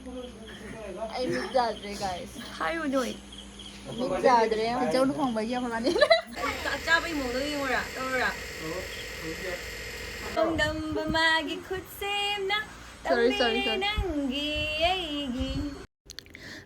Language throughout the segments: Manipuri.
I miss Dadre, guys. How you doing? Miss Dadre. Ikaw lukong ba yan mga nila? Chapay mo, lagi mo ra. Tora. Tongdam ba magikutsim na. Sorry.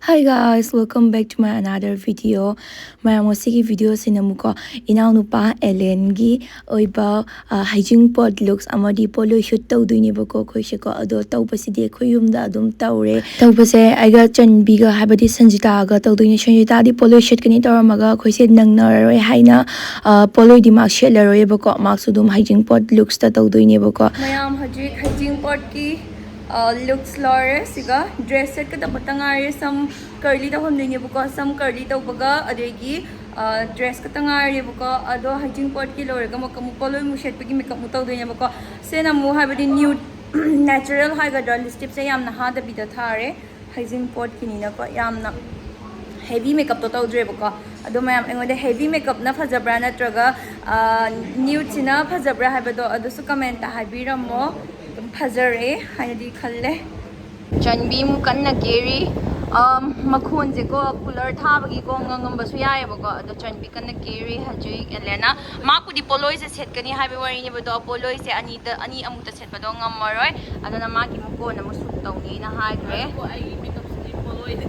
Hi guys, welcome back to my another video. Mayam wasigi video sinamuko inaunupa Ellen gi oiba Heijingpot looks amadi polo shoot tawduni bako khoishiko ado tawpasidi khoyumda adum tawre tawpase aiga chanbiga habadi sanjita ga tawduni sanjita di polo shoot kani tawramaga khoise nangnaroi haina polo di mark shelaroi bako mark sudum Heijingpot looks ta tawduni bako Mayam hajik Heijingpot ki looks lore siga dress set ka dapat ngari some curly ta hom dini buka some curly ta baga adegi dress ka ngari buka ado Heijingpot ki lore ka makamu polo mu shet pagi makeup mu taw dini buka sena mu habadi nude natural ha ga lipstick se yam na ha da bida thare Heijingpot ki ni na ko yam na heavy makeup to taw dre buka ado mayam engode heavy makeup na phajabra na traga nude sina phajabra habado ado su comment ta habiramo Pazare, hainadi khalle. Chanbi mu kanna keri. Makhon je ko cooler tha bagi ko ngangam basu yae bako ado chanbi kanna keri hajui Elena. Ma ku di Potloi se set kani haibe wari ni bado Potloi se ani amuta set bado ngamaroi. Ado na ma ki mu ko na mu shoot taw ni na haigre. Ko ai makeup se Potloi de.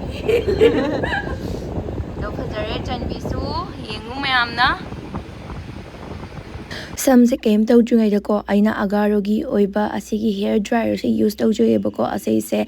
Do Pazare chanbi su yengu mayam na. Samse came to ko aina agarogi oiba asigi hair dryer se use to bako asay se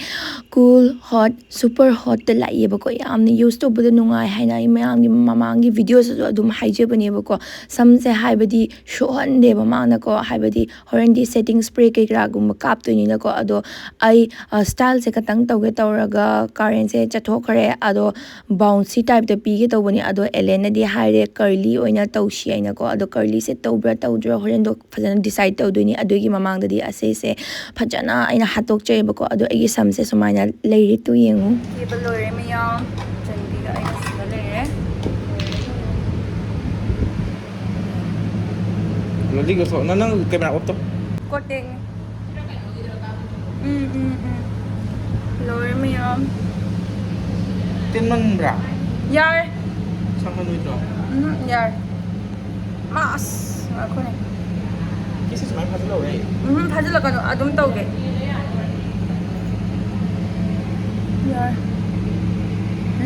cool hot super hot the lai bako yamni use to buda nungai haina imayang mamangi videos adum haije bani bako samse haibadi shohan de mamana ko haibadi horendi setting spray ke ragum kap to ni ko ado ai style se katang tawge tawraga current se chathokare ado bouncy type de pige to bani ado Elena di haire curly oina tawshi aina ko ado curly se tawbra tawdra horen do fajana decide tawduni adugi mamang da di ase se fajana aina hatok chay bako ado agi samse sumaina leiri tu yengu Kiba lore mi yang chanbi ga aina sila leire. Lagi gosok nanang kamera off to. Koting. Lore mi yang. Tin man bra. Yar. Sama nu ito. Yar. Mas. Ako ne. This is my puzzle right? Phajala kanu adum tawge. Yar.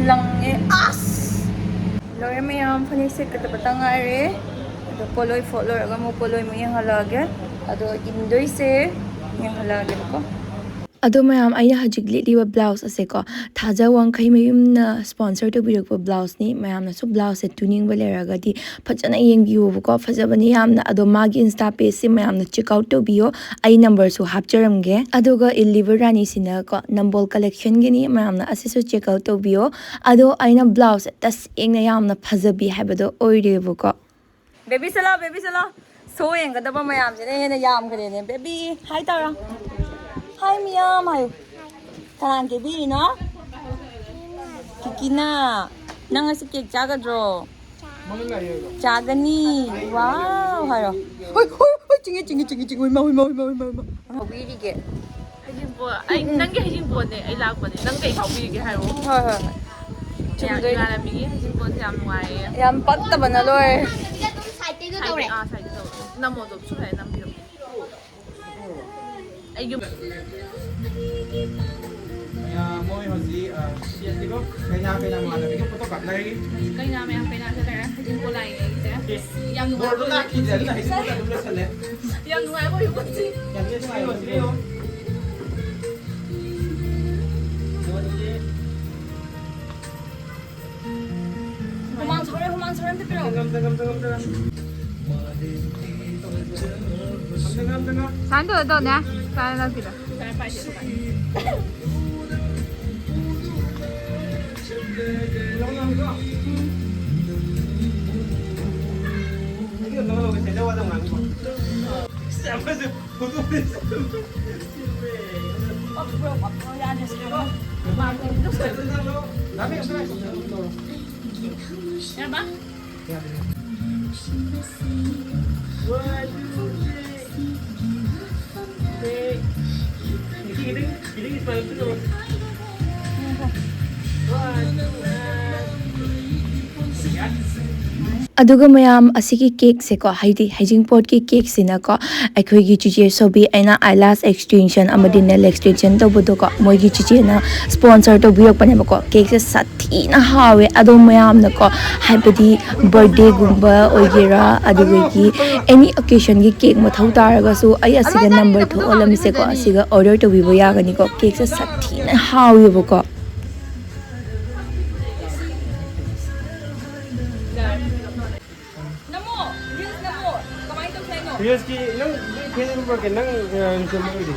Lange as. Lore mi yang phanisit kata batangare. Ado Potloi follow aga mo Potloi mo yang halage. Ado indoi se yang halage ko. ado mayam aina hajik liwa blouse ase ko thaja wang khai mayum na sponsor to birakpa blouse ni mayam na su blouse se tuning ba leraga di phajana yeng biu ko phajabani yam na ado magi insta page se mayam na check out to bio ai number su hapcharam ge adoga illiver rani sina ko nambol collection ge ni mayam na ase su check out to bio ado aina blouse tas eng na yam na phajabi habado oire ko Baby sala so yeng ga da ba mayam se ne yam gre ne baby hi tara Hi Mia, mayo. Kanan ke bi no? Kikina. Nang si cake jaga dro. Jaga ni. Wow, hayo. Hoi, jingi. Mau. Hobby ke. Heijingpot. Ay, nangi Heijingpot ne. Ay lakpa ne. Nang kay hobby ke hayo. Hoi. Chumdoi. Ilalami Heijingpot yam nuai. Yam patta ba na lor. Side to. Namo do su hai nam pyo. Ay yung Ya, mo hoji siya dito. Kanya mga nabi ko to kat lagi. kay namin ang pinasa Heijingpot lai ngai se. Yang Bordo na ki dal na hiso ta dubla sale. Yang nuai mo yung kunci. Yan yes na yo. Humang sore te pero. Tengam. Saan to na? Saan lang kita? Saan pa siya suka? Yan ba? Ini is my ꯑꯗꯨꯒ ꯃꯌꯥꯝ ꯑꯁꯤꯒꯤ ꯀꯦꯛꯁꯦꯀꯣ ꯍꯥꯏꯗꯤ ꯍꯩꯖꯤꯡꯄꯣꯠꯀꯤ ꯀꯦꯛꯁꯤꯅꯀꯣ ꯑꯩꯈꯣꯏꯒꯤ ꯆꯤꯆꯦ ꯁꯣꯕꯤ ꯑꯩꯅ ꯑꯥꯏꯂꯥꯁ ꯑꯦꯛꯁꯇꯦꯟꯁꯟ ꯑꯃꯗꯤ ꯅꯦꯜ ꯑꯦꯛꯁꯇꯦꯟꯁꯟ ꯇꯧꯕꯗꯣꯀꯣ ꯃꯣꯏꯒꯤ ꯆꯤꯆꯦꯅ ꯁ꯭ꯄꯣꯟꯁꯔ ꯇꯧꯕꯤꯔꯛꯄꯅꯦꯕꯀꯣ ꯀꯦꯛꯁꯦ ꯁꯥꯊꯤꯅ ꯍꯥꯎꯋꯦ ꯑꯗꯣ ꯃꯌꯥꯝꯅꯀꯣ ꯍꯥꯏꯕꯗꯤ ꯕꯔꯊꯗꯦꯒꯨꯝꯕ ꯑꯣꯏꯒꯦꯔꯥ ꯑꯗꯨꯗꯒꯤ ꯑꯦꯅꯤ ꯑꯣꯀꯦஷꯟꯒꯤ ꯀꯦꯛ ꯃꯊꯧ ꯇꯥꯔꯒꯁꯨ ꯑꯩ ꯑꯁꯤꯗ ꯅꯝꯕꯔ ꯊꯣꯛꯍꯜꯂꯝꯃꯤꯁꯦꯀꯣ ꯑꯁꯤꯒ ꯑꯣꯔꯗꯔ ꯇꯧꯕꯤꯕ ꯌꯥꯒꯅꯤꯀꯣ ꯀꯦꯛꯁꯦ ꯁꯥꯊꯤꯅ ꯍꯥꯎꯋꯦꯕꯀꯣ Namo, reels namo. Kamay to sa inyo. Seriously, nang pwede mo ba nang sumuli?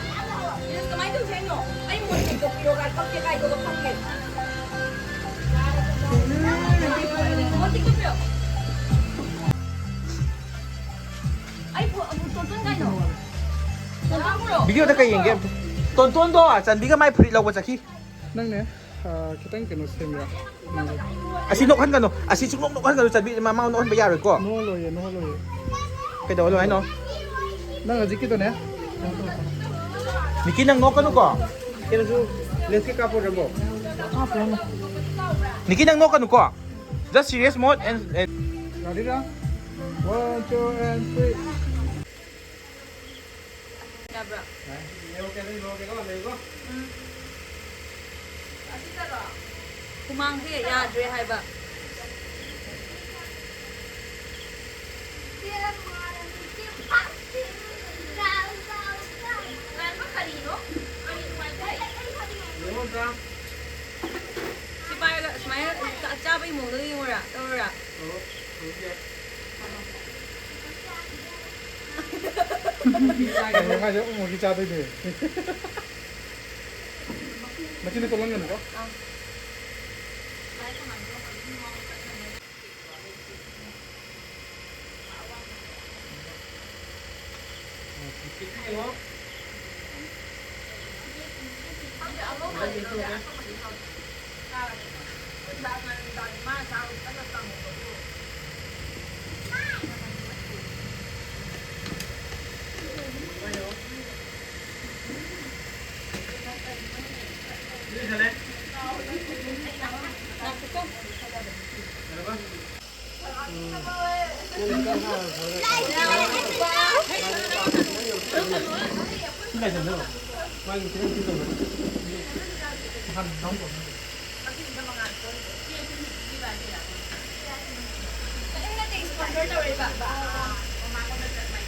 Reels kamay to sa inyo. Ay mo ni ko kilo kay pagke kay ko pagke. Mo ti ko pyo. Ay po, tonton kay no. Tonton mo ro. Video na kayo game. Tonton do san biga mai prit law sa ki. Nang ne, kita yung kino semya. Asinokhan ka no. Asinokhan ka no san bi mama no ba yaro ko. No lo ye. Kay daw lo ay no. Nang aji kito ne. Niki nang no ka no ko. Kino su let's get kapo rambo. Niki nang no ka no ko. Just serious mode and Ready na? 1, 2, and 3. Nabra. Kumang he ya dre hai ba. Smile, cha bai mo dai mo ra, to ra. Kaya nga siya, umagkitsabay din. Machinito lang yun, ko?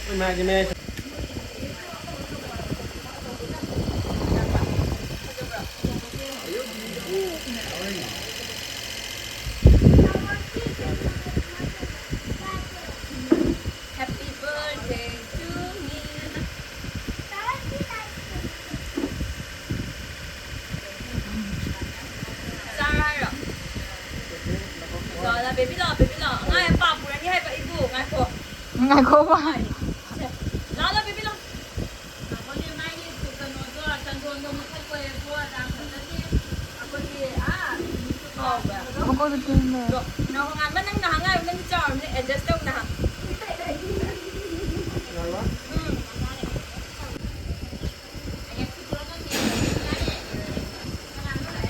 Imagine. Happy birthday to me. Sarah rồi. Rồi là baby lo. Ngay pa pura ni hai pa ibu ngay ko. Nga ko ba? Lo baby lo. Ako ko din na. Nó không ăn nang na ngay nang cho ni adjust đâu na.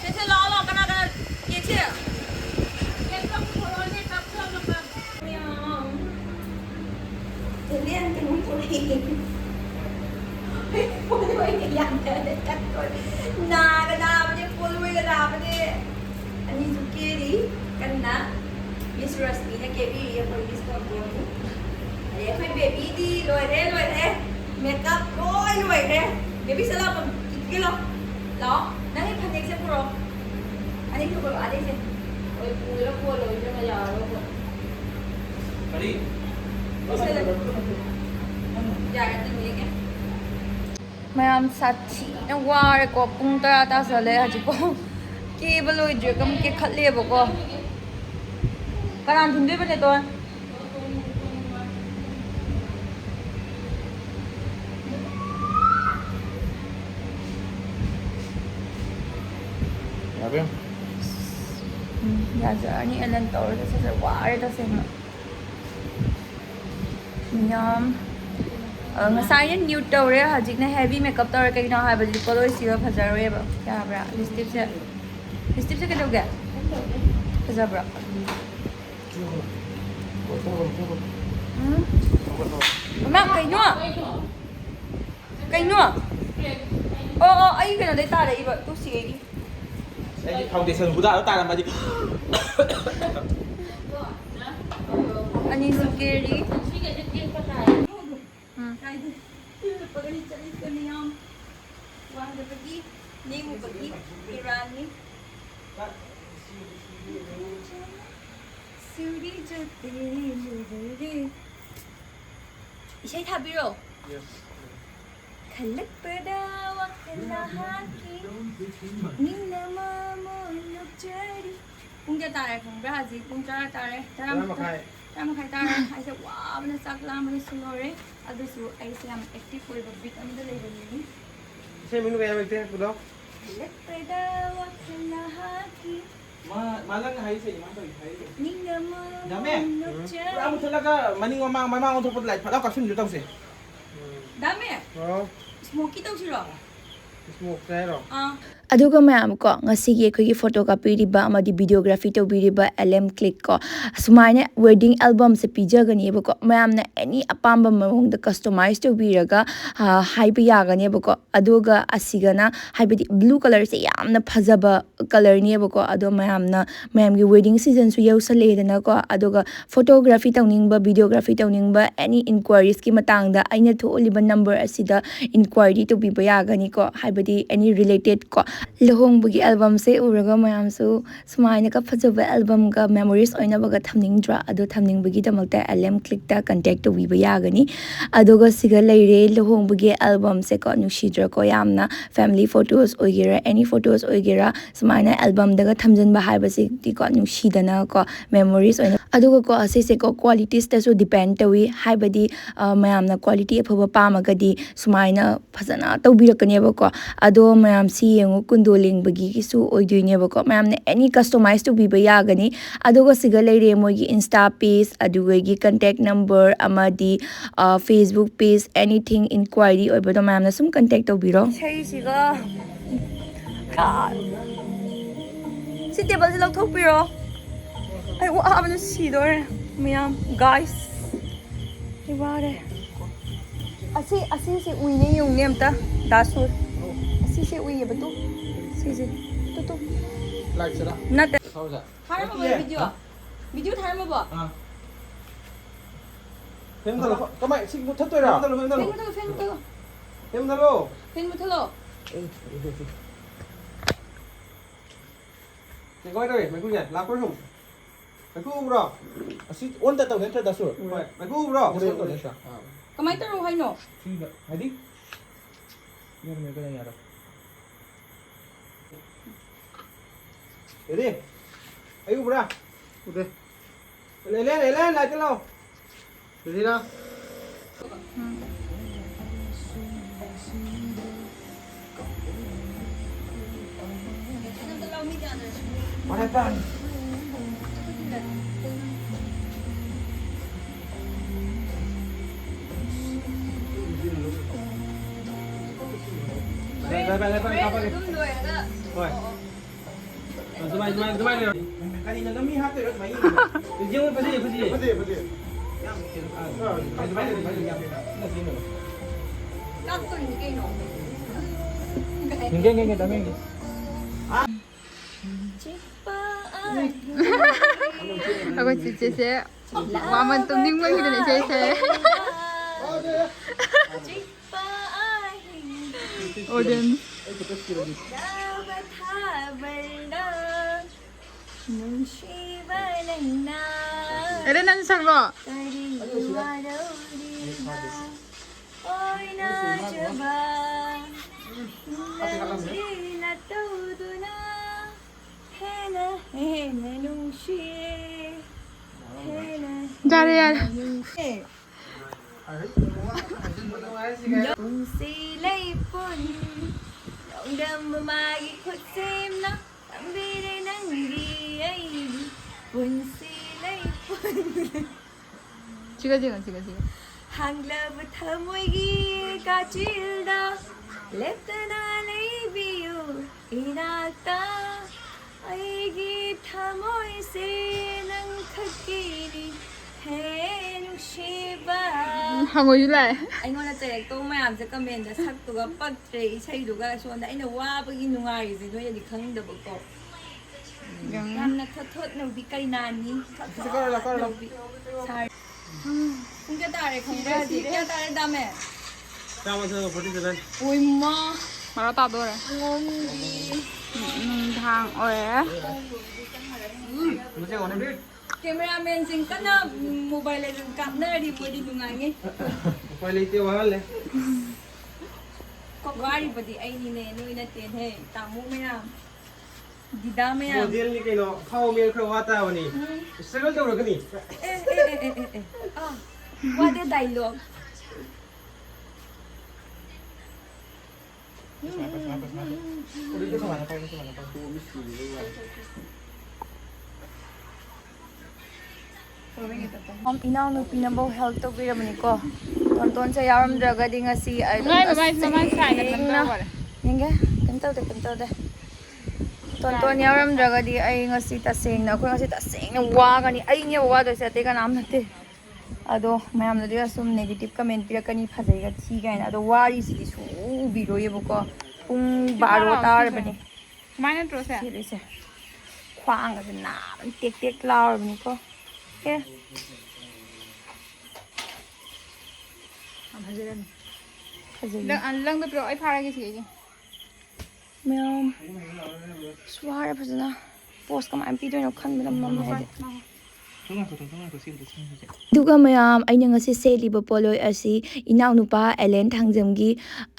Thế lo cái nào kia chứ. Thì liên cái mũi của đi. Potloi cái dạng đấy cắt rồi. Na cái nào mà Potloi cái nào mà đi. Anh đi xuống kia đi. Cần na. Miss Rusty na kêu đi rồi Miss Potloi. Đấy phải baby đi rồi thế. Makeup rồi thế. Baby sẽ làm cái lo. Đó. Nãy cái phần này sẽ pro. Anh ấy chụp anh ấy xem. Ôi cùi nó cua rồi cho mà giờ luôn. Kali. Dạ cái gì vậy? mayam sathi na ware ko pung tara ta sale haji ko ke baloi je kam ke khatle bo ko karan thundoi bane to Sabi? ya ja ni alan to sa ware ta sem nyam ngasai yan nude tawre hajik na heavy makeup tawre kai na ha ba di color siwa phajare ba kya bra lipstick se ka doge phajabra Mama, kayo ah. Kayo ah. Oo, ay ka na dahil tala iba. Ito sige. Ay, foundation mo da, tala ma di. Ano yung sukiri? Pagalit-salit ka niyang wala pagi, hindi mo pagi, irani. Suri jatiri. Isa'y tabiro? Yes. Kalak padawa kalahaki, ninamamulog jari. Kung jatare, kung Brazil, kung jatare, Taramakay. Taramakay tare. Ay sa wow, nasakla mo ni Solore. Adusu ay siyang active for the bit ang dalay ni. Kasi menu kaya magtinag ko daw. Kalak padawa kalahaki, Malang na hayo sa iyo, malang hayo. ninamamulog jari. Pero amo talaga, maning mamang untuk Potloi. Palaw ka sunod daw siya. Dami. Oh, Smoky daw sila. smoke zero. Aduga mayam ko ngasigi akhoi photo ka piriba amadi videography to biriba LM click ko sumaina wedding album se pijagani bako mayam na any apamba mong the customize to biraga haiba yagani bako aduga asigana haibadi blue color se yamna phajaba color ni bako ado mayam gi wedding season su yausale dana ko aduga photography tawningba videography tawningba any inquiries ki matangda aina tholiba number asida inquiry to biba yagani ko haibadi any related ko Luhongbugi album se uraga mayam su sumaina ka phajaba album ka memories oina baga thamningdra ado thamningbugi damakta LM click ta contact to wiba yagani adoga siga leire luhongbugi album se ko nushidra ko yamna family photos oigera any photos oigera sumaina album daga thamjanba haiba se ti ko nushidana ko memories oina adoga ko ase se ko qualities ta so depend tawi haibadi mayamna quality afaba pamagadi sumaina phajana tawbirakani ba ko ado mayam si yengu kundoling bagi kisu oidoine bako mayamne any customize to biba yagani aduga siga leire mogi insta page aduga gi contact number amadi Facebook page anything inquiry oibodo mayamna sum contact to biro Say siga. Si table sila thopiro. Ay wa ano si dor. Mayam guys. Ibare. Asi si uine yung name ta. Dasur. Asi uye betul. Si tu. Like sila. Nat. How is that? Harap mo ba video? Video harap mo ba? Film dalo. Kamay, sig mo thatoy ra. Film dalo. Film dalo. Film mo talo. Cái gói đây, mày cứ nhặt, làm cái rụng. Mày cứ ôm rồi. Asi ôn ta tao đến đây sửa. Mày cứ ôm rồi. Kamay taro hay no? Hadi. Ini mereka yang ada. Jadi, ayo bro. Udah. Lên lại cho lâu. Jadi dah. What happened? Đây, apa ni? Thôi. Dumai ni. Kanina namihat tu, mai. Dia mau pergi. Betul. Kakon ni kayo no? Enggak, dami. Ako si Chese. Mama tumning mo hindi ni Chese. Odin. Ada nang sarbo. Jare yaar. Chiga. Hanglab thamoigi kachilda leptana leibiu inata aigi thamoi se nang khakiri he ꯅꯨꯡꯁꯤꯕ ꯍꯪꯉꯣꯏꯁꯨ ꯂꯥꯛꯑꯦ ꯑꯩꯉꯣꯟꯗ ꯆꯩꯔꯛꯇꯧ ꯃꯌꯥꯝꯁꯦ ꯀꯃꯦꯟꯗ ꯁꯛꯇꯨꯒ ꯄꯛꯇ꯭ꯔꯦ ꯏꯁꯩꯗꯨꯒ ꯁꯣꯝꯗ ꯑꯩꯅ ꯋꯥꯕꯒꯤ ꯅꯨꯡꯉꯥꯏꯔꯤꯁꯦ ꯅꯣꯏꯅꯗꯤ ꯈꯪꯗꯕꯀꯣ ꯌꯥꯝꯅ ꯊꯣꯠ ꯅꯧꯕꯤ ꯀꯩꯅꯥꯅꯤ ꯊꯣꯠ ꯅꯧꯕꯤ ꯁꯥꯔꯤ ꯄꯨꯡ ꯀꯌꯥ ꯇꯥꯔꯦ ꯈꯪꯕ꯭ꯔꯥ ꯍꯧꯖꯤꯛ ꯀꯌꯥ ꯇꯥꯔꯦ ꯗꯥꯃꯦ ꯆꯥꯝꯃ 47 ꯑꯣꯏꯃ ꯃꯔꯥ ꯇꯥꯗꯣꯔꯦ ꯉꯣꯝꯕꯤ ꯅꯨꯡꯗꯥꯡ ꯑꯣꯏꯔꯦ ꯀꯦꯃꯦꯔꯥꯃꯦꯟꯁꯤꯡ ꯀꯟꯅ ꯃꯣꯕꯥꯏꯜ ꯂꯦꯖꯦꯟ ꯀꯥꯞꯅꯔꯤ ꯃꯣꯏꯗꯤ ꯅꯨꯡꯉꯥꯏꯉꯩ ꯎꯄꯥꯏ ꯂꯩꯇꯦ ꯋꯥꯍꯜꯂꯦ ꯋꯥꯔꯤꯕꯗꯤ ꯑꯩꯅꯤꯅꯦ ꯅꯣꯏ ꯅꯠꯇꯦꯅꯦ ꯇꯥꯃꯣ ꯃꯌꯥꯝ ꯗꯤꯗꯥ ꯃꯌꯥꯝ ꯃꯣꯗꯦꯜꯅꯤ ꯀꯩꯅꯣ ꯐꯥꯎ ꯃꯦꯜ ꯈꯔ ꯋꯥ ꯇꯥꯕꯅꯤ ꯏꯁꯇ꯭ꯔꯒꯜ ꯇꯧꯔꯒꯅꯤ What a dialogue. 이나우누피나보 헬p tꯧꯕꯤꯔꯕꯅꯤꯀꯣ ꯇꯣꯟꯇꯣꯟꯁꯦ ꯌꯥꯎꯔꯝꯗ꯭ꯔꯒꯗꯤ ꯉꯁꯤ ꯑꯩ ꯌꯦꯡꯒꯦ ꯀꯩꯝ ꯇꯧꯗꯦ ꯇꯣꯟꯇꯣꯟ ꯌꯥꯎꯔꯝꯗ꯭ꯔꯒꯗꯤ ꯑꯩ ꯉꯁꯤ ꯇꯁꯦꯡꯅ ꯑꯩꯈꯣꯏ ꯉꯁꯤ ꯇꯁꯦꯡꯅ ꯋꯥꯒꯅꯤ ꯑꯩꯅꯦꯕ ꯋꯥꯗꯣꯏꯁꯦ ꯑꯇꯩ ꯀꯅꯥꯝ ꯅꯠꯇꯦ ꯑꯗꯣ ꯃꯌꯥꯝꯅꯗꯤ ꯑꯁꯨꯝ ꯅꯦꯒꯦꯇꯤቭ ꯀꯃꯦꯟ ꯄꯤꯔꯛꯀꯅꯤ ꯐꯖꯩꯒ ꯊꯤ ꯀꯥꯏꯅ ꯑꯗꯣ ꯋꯥꯔꯤꯁꯤꯗꯤ ꯎꯕꯤꯔꯣꯏꯌꯦꯕꯀꯣ ꯄꯨꯡ 12 ꯇꯥꯔꯕꯅꯤ ꯁꯨꯃꯥꯏꯅ ꯅꯠꯇ꯭ꯔꯣꯁꯦ ꯁꯦꯠꯂꯤꯁꯦ ꯈ꯭ꯋꯥꯡꯒꯁꯦ ꯅꯥꯕꯅ ꯇꯦꯛ ꯇꯦꯛ ꯂꯥꯎꯔꯕꯅꯤꯀꯣ ꯑꯦ ꯐꯖꯔꯅꯤ ꯐꯖꯩ ꯂꯪꯗ ꯄꯤꯔꯛꯑꯣ ꯑꯩ ꯐꯥꯔꯒꯦ ꯁꯤꯒꯩꯁꯦ ꯃꯌꯥꯝ ꯋꯥꯔꯦ ꯐꯖꯅ ꯄꯣꯁ ꯀꯃꯥꯏꯅ ꯄꯤꯗꯣꯏꯅꯣ ꯈꯟꯕꯗ ꯃꯝꯃꯦ ꯑꯩꯗꯤ ꯑꯗꯨꯒ ꯃꯌꯥꯝ ꯑꯩꯅ ꯉꯁꯤ ꯁꯦꯠꯂꯤꯕ ꯄꯣꯠꯂꯣꯏ ꯑꯁꯤ ꯏꯅꯥꯎꯅꯨꯄꯥ ꯑꯦꯂꯦꯟ ꯊꯥꯡꯖꯝꯒꯤ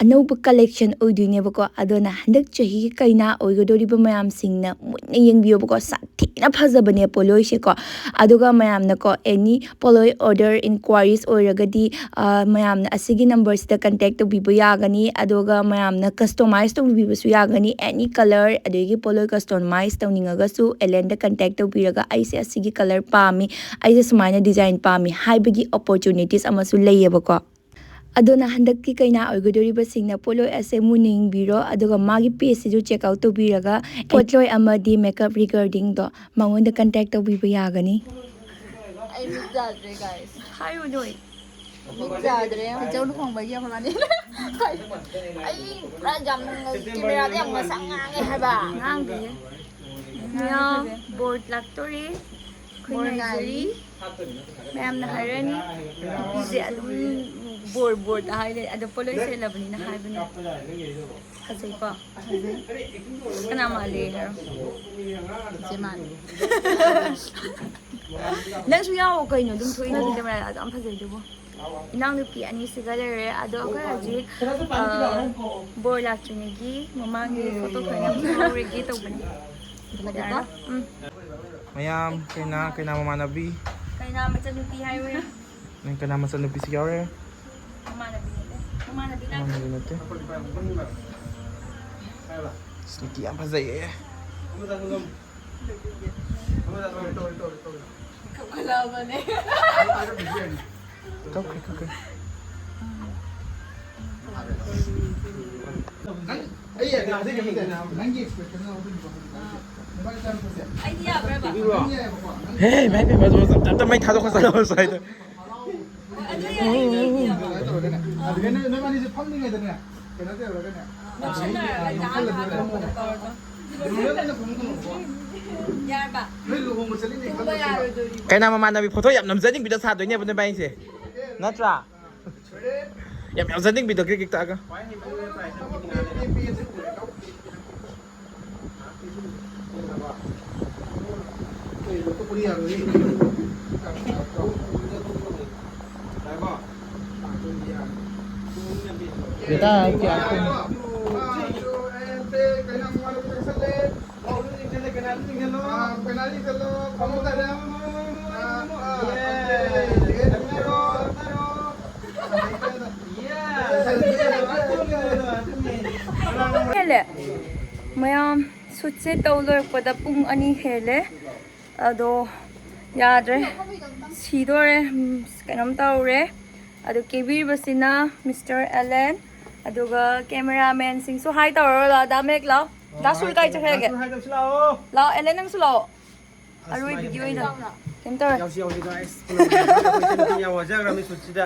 ꯑꯅꯧꯕ ꯀꯂꯦꯛꯁꯟ ꯑꯣꯏꯗꯣꯏꯅꯦꯕꯀꯣ ꯑꯗꯨꯅ ꯍꯟꯗꯛ ꯆꯍꯤꯒꯤ ꯀꯩꯅꯥ ꯑꯣꯏꯒꯗꯧꯔꯤꯕ ꯃꯌꯥꯝꯁꯤꯡꯅ ꯃꯨꯟꯅ ꯌꯦꯡꯕꯤꯌꯣꯕꯀꯣ ꯁꯥꯊꯤꯅ ꯐꯖꯕꯅꯦ ꯄꯣꯠꯂꯣꯏꯁꯦꯀꯣ ꯑꯗꯨꯒ ꯃꯌꯥꯝꯅꯀꯣ ꯑꯦꯅꯤ ꯄꯣꯠꯂꯣꯏ ꯑꯣꯔꯗꯔ ꯏꯟꯀ꯭ꯋꯥꯏꯔꯤꯁ ꯑꯣꯏꯔꯒꯗꯤ ꯃꯌꯥꯝꯅ ꯑꯁꯤꯒꯤ ꯅꯝꯕꯔꯁꯤꯗ ꯀꯟꯇꯦꯛ ꯇꯧꯕꯤꯕ ꯌꯥꯒꯅꯤ ꯑꯗꯨꯒ ꯃꯌꯥꯝꯅ ꯀꯁꯇꯣꯃꯥꯏꯁ ꯇꯧꯕꯤꯕꯁꯨ ꯌꯥꯒꯅꯤ ꯑꯦꯅꯤ ꯀꯂꯔ ꯑꯗꯒꯤ ꯄꯣꯠꯂꯣꯏ ꯀꯁꯇꯣꯃꯥꯏꯁ ꯇꯧꯅꯤꯡꯉꯒꯁꯨ ꯑꯦꯂꯦꯟꯗ ꯀꯟꯇꯦꯛ ꯇꯧꯕꯤꯔꯒ ꯑꯩꯁꯦ ꯑꯁꯤꯒꯤ ꯀꯂꯔ ꯄꯥꯝꯃꯤ ꯑꯩꯁꯦ ꯁꯨꯃꯥꯏꯅ ꯗꯤꯖꯥꯏꯟ ꯄꯥꯝꯃꯤ ꯍꯥꯏꯕꯒꯤ ꯑꯣꯄꯣꯔꯆꯨꯅꯤꯇꯤꯁ ꯑꯃꯁꯨ ꯂꯩꯌꯦꯕꯀꯣ ꯑꯗꯨꯅ ꯍꯟꯗꯛꯀꯤ ꯀꯩꯅꯥ ꯑꯣꯏꯒꯗꯧꯔꯤꯕꯁꯤꯡꯅ ꯄꯣꯠꯂꯣꯏ ꯑꯁꯦ ꯃꯨꯟꯅ ꯌꯦꯡꯕꯤꯔꯣ ꯑꯗꯨꯒ ꯃꯥꯒꯤ ꯄꯦꯖꯁꯤꯁꯨ ꯆꯦꯛ ꯑꯥꯎꯠ ꯇꯧꯕꯤꯔꯒ ꯄꯣꯠꯂꯣꯏ ꯑꯃꯗꯤ ꯃꯦꯀꯞ ꯔꯤꯒꯥꯔꯗꯤꯡꯗꯣ ꯃꯉꯣꯟꯗ ꯀꯟꯇꯦꯛ ꯇꯧꯕꯤꯕ ꯌꯥꯒꯅꯤ ꯑꯩ ꯃꯤꯠ ꯆꯥꯗ꯭ꯔꯦ ꯒꯥꯏꯁ ꯍꯥꯏꯌꯨ ꯅꯣꯏ ꯃꯤꯠ ꯆꯥꯗ꯭ꯔꯦ ꯏꯆꯧ ꯂꯨꯍꯣꯡꯕꯒꯤ ꯑꯩꯈꯣꯏ ꯃꯥꯅꯤ ꯑꯩ ꯄꯨꯔꯥ ꯌꯥꯝ ꯀꯦꯃꯦꯔꯥꯗ ꯌꯥꯝ ꯉꯁꯪ ꯉꯥꯡꯉꯦ ꯍꯥꯏꯕ ꯉꯥꯡꯗꯤꯌꯦ ꯃꯌꯥꯝ ꯕꯣꯔꯗ ꯂꯥꯛꯇꯣꯔꯤ ꯑꯩꯈꯣꯏ ꯉꯥꯏꯖꯔꯤ ꯃꯌꯥꯝꯅ ꯍꯥꯏꯔꯅꯤ ꯅꯨꯄꯤꯁꯦ ꯑꯗꯨꯝ ꯕꯣꯔꯗ ꯍꯥꯏꯔꯦ ꯑꯗꯣ ꯄꯣꯠꯂꯣꯏ ꯁꯦꯠꯂꯕꯅꯤꯅ ꯍꯥꯏꯕꯅꯦ ꯐꯖꯩꯀꯣ ꯀꯅꯥ ꯃꯥꯜꯂꯦ ꯍꯥꯏꯔꯣ ꯏꯆꯦ ꯃꯥꯅꯤ ꯅꯪꯁꯨ ꯌꯥꯎꯋꯣ ꯀꯩꯅꯣ ꯑꯗꯨꯝ ꯊꯣꯛꯏꯗꯨꯗꯤ ꯀꯦꯃꯦꯔꯥ ꯑꯗꯨꯝ ꯐꯖꯩꯗꯨꯕꯨ ꯏꯅꯥꯎꯅꯨꯄꯤ ꯑꯅꯤꯁꯤꯒ ꯂꯩꯔꯦ ꯑꯗꯣ ꯑꯩꯈꯣꯏ ꯍꯧꯖꯤꯛ ꯕꯣꯔ ꯂꯥꯛꯇ꯭ꯔꯤꯉꯩꯒꯤ ꯃꯃꯥꯡꯒꯤ ꯐꯣꯇꯣ ꯈꯔ ꯅꯝꯍꯧꯔꯒꯦ ꯇꯧꯕꯅꯦ ꯌꯥꯔꯦꯀꯣ ꯃꯌꯥꯝ ꯀꯩꯅꯥ ꯃꯃꯥꯟꯅꯕꯤ ꯀꯩꯅꯥ ꯃꯆꯟꯅꯨꯄꯤ ꯍꯥꯏꯌꯨꯔꯦ ꯅꯪ ꯀꯩꯅꯥ ꯃꯆꯟꯅꯨꯄꯤꯁꯤ ꯌꯥꯎꯔꯦ ꯃꯃꯥꯟꯅꯕꯤ ꯅꯠꯇꯦ ꯃꯃꯥꯟꯅꯕꯤ ꯅꯠꯇꯦ ꯁ꯭ꯅꯤꯀꯤ ꯌꯥꯝ ꯐꯖꯩꯌꯦ ꯀꯞꯈꯠꯂꯛꯑꯕꯅꯦ ꯀꯛꯈ꯭ꯔꯦ ꯅꯪꯒꯤ ꯑꯦꯛꯁꯄ꯭ꯔꯦꯁꯟ ꯑꯩꯗꯤ ꯌꯥꯕ꯭ꯔꯕ ꯍꯦ ꯚꯥꯏ ꯑꯝꯇ ꯃꯩ ꯊꯥꯗꯣꯛꯈ꯭ꯔ ꯆꯠꯂꯣ ꯁ꯭ꯋꯥꯏꯗ ꯑꯗꯨ ꯌꯥꯏꯅꯦ ꯅꯣꯏꯕꯥꯅꯤꯁꯦ ꯐꯝꯂꯤꯉꯩꯗꯅꯦ ꯀꯩꯅꯣ ꯇꯧꯔꯒꯅꯦ ꯅꯞꯁꯟꯅꯔꯒ ꯖꯥꯝ ꯍꯥꯞꯄꯒ ꯇꯧꯔꯒ ꯌꯥꯔꯕ ꯅꯣꯏ ꯂꯨꯍꯣꯡꯕ ꯆꯠꯂꯤꯅꯦ ꯇꯨꯝꯕ ꯌꯥꯔꯣꯏꯗꯣꯔꯤ ꯀꯩꯅꯥ ꯃꯃꯥꯟꯅꯕꯤ ꯐꯣꯇꯣ ꯌꯥꯝ ꯅꯝꯖꯅꯤꯡꯕꯤꯗ ꯁꯥꯗꯣꯏꯅꯦꯕ ꯅꯣꯏꯕꯥꯅꯤꯁꯦ ꯅꯠꯇ꯭ꯔꯥ ꯌꯥꯝ ꯌꯥꯝꯖꯅꯤꯡꯕꯤꯗꯣ ꯀ꯭ꯔꯤꯛ ꯀ꯭ꯔꯤꯛ ꯇꯛꯑꯒ बेटा क्या ꯍꯦꯜꯂꯦ ꯃꯌꯥꯝ ꯁꯨꯠꯁꯦ ꯇꯧ ꯂꯣꯏꯔꯛꯄꯗ ꯄꯨꯡ 2 ꯍꯦꯜꯂꯦ ꯑꯗꯣ ꯌꯥꯗ꯭ꯔꯦ ꯁꯤꯗꯣꯔꯦ ꯀꯩꯅꯣꯝ ꯇꯧꯔꯦ ꯑꯗꯣ ꯀꯦꯕꯤꯔꯤꯕꯁꯤꯅ ꯃꯤꯁꯇꯔ ꯑꯦꯂꯦꯟ ꯑꯗꯨꯒ ꯀꯦꯃꯦꯔꯥꯃꯦꯟꯁꯤꯡꯁꯨ ꯍꯥꯏ ꯇꯧꯔꯣ ꯂꯥꯛꯑꯣ ꯗꯥ ꯃꯦꯛ ꯂꯥꯛꯑꯣ ꯗꯥ ꯁꯨꯜ ꯀꯥꯏ ꯆꯠꯈ꯭ꯔꯒꯦ ꯂꯥꯛꯑꯣ ꯑꯦꯂꯦꯟ ꯅꯪꯁꯨ ꯂꯥꯛꯑꯣ ꯑꯔꯣꯏ ꯚꯤꯗꯤꯑꯣ ꯑꯣꯏꯅ ꯀꯩꯝ ꯇꯧꯔꯦ ꯌꯥꯎꯁꯤ ꯌꯥꯎꯁꯤ guys ꯄꯨꯂꯞ ꯌꯥꯎꯖꯈ꯭ꯔꯕꯅꯤ ꯁꯨꯠꯁꯤꯗ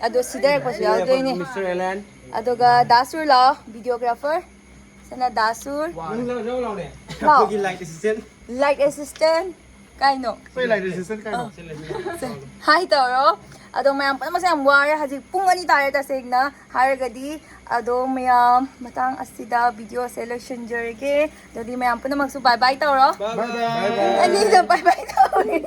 ꯑꯗꯣ ꯁꯤꯗꯔꯛꯄꯁꯨ ꯌꯥꯎꯗꯣꯏꯅꯦ ꯃꯤꯁꯇꯔ ꯑꯦꯂꯦꯟ ꯑꯗꯨꯒ ꯗꯥꯁꯨꯔ ꯂꯥꯛꯑꯣ ꯚꯤꯗꯤꯑꯣꯒ꯭ꯔꯥꯐꯔ ꯁꯅ ꯗꯥꯁꯨꯔ ꯅꯪ ꯂꯥꯎꯅꯦ ꯂꯥꯎ ꯑꯩꯈꯣꯏꯒꯤ ꯂꯥꯏꯠ ꯑꯦꯁꯤꯁꯇꯦꯟ ꯂꯥꯏꯠ ꯑꯦꯁꯤꯁꯇꯦꯟ ꯀꯥꯏꯅꯣ ꯑꯩꯈꯣꯏ ꯂꯥꯏꯠ ꯑꯦꯁꯤꯁꯇꯦꯟ ꯀꯥꯏꯅꯣ ꯍꯥꯏ ꯇꯧꯔꯣ ꯑꯗꯣ ꯃꯌꯥꯝ ꯄꯨꯝꯅꯃꯛꯁꯦ ꯌꯥꯝ ꯋꯥꯔꯦ ꯍꯧꯖꯤꯛ ꯄꯨꯡ 2 ꯇꯥꯔꯦ ꯇꯁꯦꯡꯅ ꯍꯥꯏꯔꯒꯗꯤ ꯑꯗꯣ ꯃꯌꯥꯝ ꯃꯇꯥꯡ ꯑꯁꯤꯗ ꯚꯤꯗꯤꯑꯣꯁꯦ ꯂꯣꯏꯁꯤꯟꯖꯔꯒꯦ ꯑꯗꯨꯗꯤ ꯃꯌꯥꯝ ꯄꯨꯝꯅꯃꯛꯁꯨ ꯕꯥꯏ ꯕꯥꯏ ꯇꯧꯔꯣ ꯕꯥꯏ ꯕꯥꯏ ꯑꯅꯤꯗ ꯕꯥꯏ ꯕꯥꯏ ꯇꯧꯔꯦ